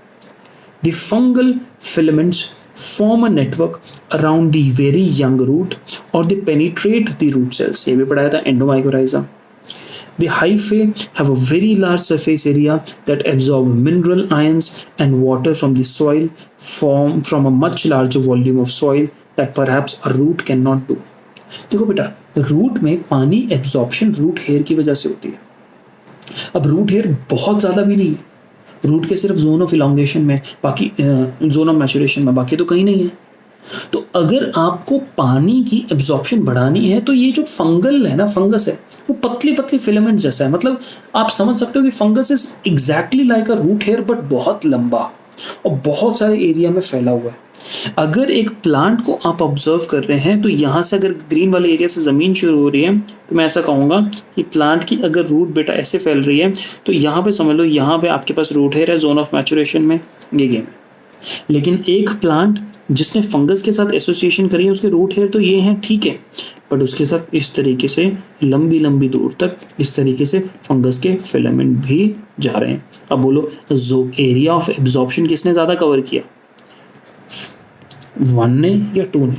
The fungal filaments form a network around the very young root or they penetrate the root cells, ये भी पढ़ाया था endomycorrhiza। The hyphae have a very large surface area that absorb mineral ions and water from the soil from a much larger volume of soil that perhaps a root cannot do। देखो बेटा, root में पानी absorption root hair की वजह से होती है। अब रूट हेयर बहुत ज्यादा भी नहीं है, रूट के सिर्फ जोन ऑफ इलोंगेशन में, बाकी जोन ऑफ मैचुरेशन में, बाकी तो कहीं नहीं है। तो अगर आपको पानी की एब्जॉर्प्शन बढ़ानी है तो ये जो फंगल है ना, फंगस है, वो पतली पतली फिलामेंट जैसा है। मतलब आप समझ सकते हो कि fungus is exactly like a root hair but बहुत लंबा और बहुत सारे एरिया में फैला हुआ है। अगर एक प्लांट को आप ऑब्जर्व कर रहे हैं तो यहाँ से अगर ग्रीन वाले एरिया से ज़मीन शुरू हो रही है तो मैं ऐसा कहूँगा कि प्लांट की अगर रूट बेटा ऐसे फैल रही है तो यहाँ पे समझ लो, यहाँ पे आपके पास रूट हेयर है जोन ऑफ मैचुरेशन में, ये गेम है। लेकिन एक प्लांट जिसने फंगस के साथ एसोसिएशन करी है उसके रूट हेयर तो ये हैं, ठीक है, बट उसके साथ इस तरीके से लंबी लंबी दूर तक इस तरीके से फंगस के फिलामेंट भी जा रहे हैं। अब बोलो, जो एरिया ऑफ एब्जॉर्प्शन किसने ज़्यादा कवर किया, 1 ने या 2 ने?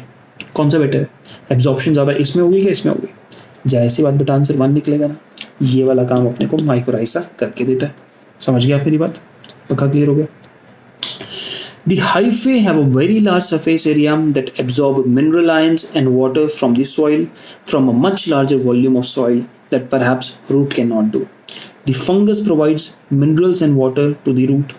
कौन सा बेटर है? एब्जॉर्प्शन ज़्यादा इसमें होगी कि इसमें होगी? जाहिर सी बात बेटा, आंसर 1 निकलेगा ना। ये वाला काम अपने को माइकोराइजा करके देता है। समझ गया आप मेरी बात? पक्का क्लियर हो गया? The hyphae have a very large surface area that absorb mineral ions and water from the soil from a much larger volume of soil that perhaps root cannot do. The fungus provides minerals and water to the root.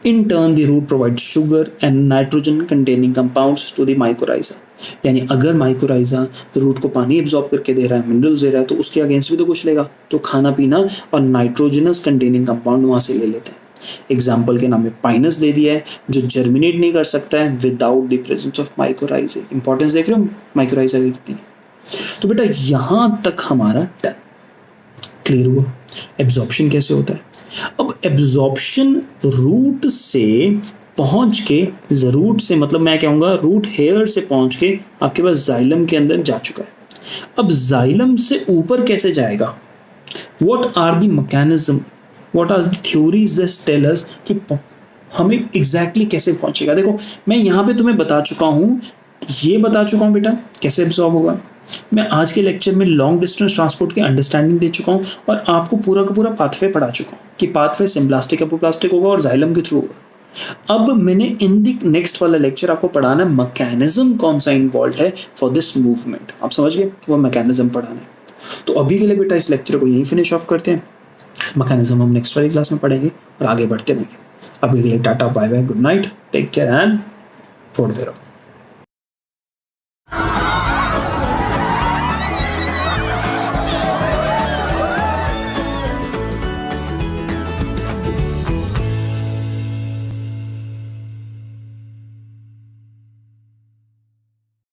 In turn, the root provides sugar and nitrogen containing compounds to the mycorrhiza. यानी अगर mycorrhiza root को पानी absorb करके दे रहा है, minerals दे रहा है, तो उसके अगेंस्ट भी तो कुछ लेगा, तो खाना पीना और नाइट्रोजनस कंटेनिंग कंपाउंड वहाँ से ले लेते हैं। एग्जाम्पल के नाम में पाइनस दे दिया है जो जर्मिनेट नहीं कर सकता है without the presence of mycorrhiza. Importance देख रहे हो माइकोराइजा की कितनी? तो बेटा यहाँ तक हमारा डन, क्लियर हुआ एब्जॉर्प्शन कैसे होता है। अब एब्जॉर्प्शन रूट से पहुंच के, रूट से मतलब मैं कहूँगा रूट हेयर से पहुंच के आपके पास जाइलम के अंदर जा चुका है। अब जाइलम से ऊपर कैसे जाएगा? What are the mechanism, what are the theories that tell us कि हमें एग्जैक्टली कैसे पहुंचेगा। देखो मैं यहाँ पे तुम्हें बता चुका हूँ, ये बता चुका हूँ बेटा कैसे एब्जॉर्ब होगा। मैं आज के लेक्चर में लॉन्ग डिस्टेंस ट्रांसपोर्ट की अंडरस्टैंडिंग दे चुका हूँ और आपको पूरा का पूरा पाथवे पढ़ा चुका हूँ कि पाथवे सिम्प्लास्टिक एपोप्लास्टिक होगा और जाइलम के थ्रू होगा। अब मैंने इन द नेक्स्ट वाला लेक्चर आपको पढ़ाना है मैकेनिज्म कौन सा इन्वॉल्व है फॉर दिस मूवमेंट। आप समझ गए? वो मैकेनिज्म पढ़ाना है। तो अभी के लिए बेटा इस लेक्चर को यहीं फिनिश ऑफ करते हैं। मैकेनिज्म हम नेक्स्ट वाली क्लास में पढ़ेंगे और आगे बढ़ते रहेंगे। अभी के लिए tata, bye bye, good night, take care and फोड़ते रहो।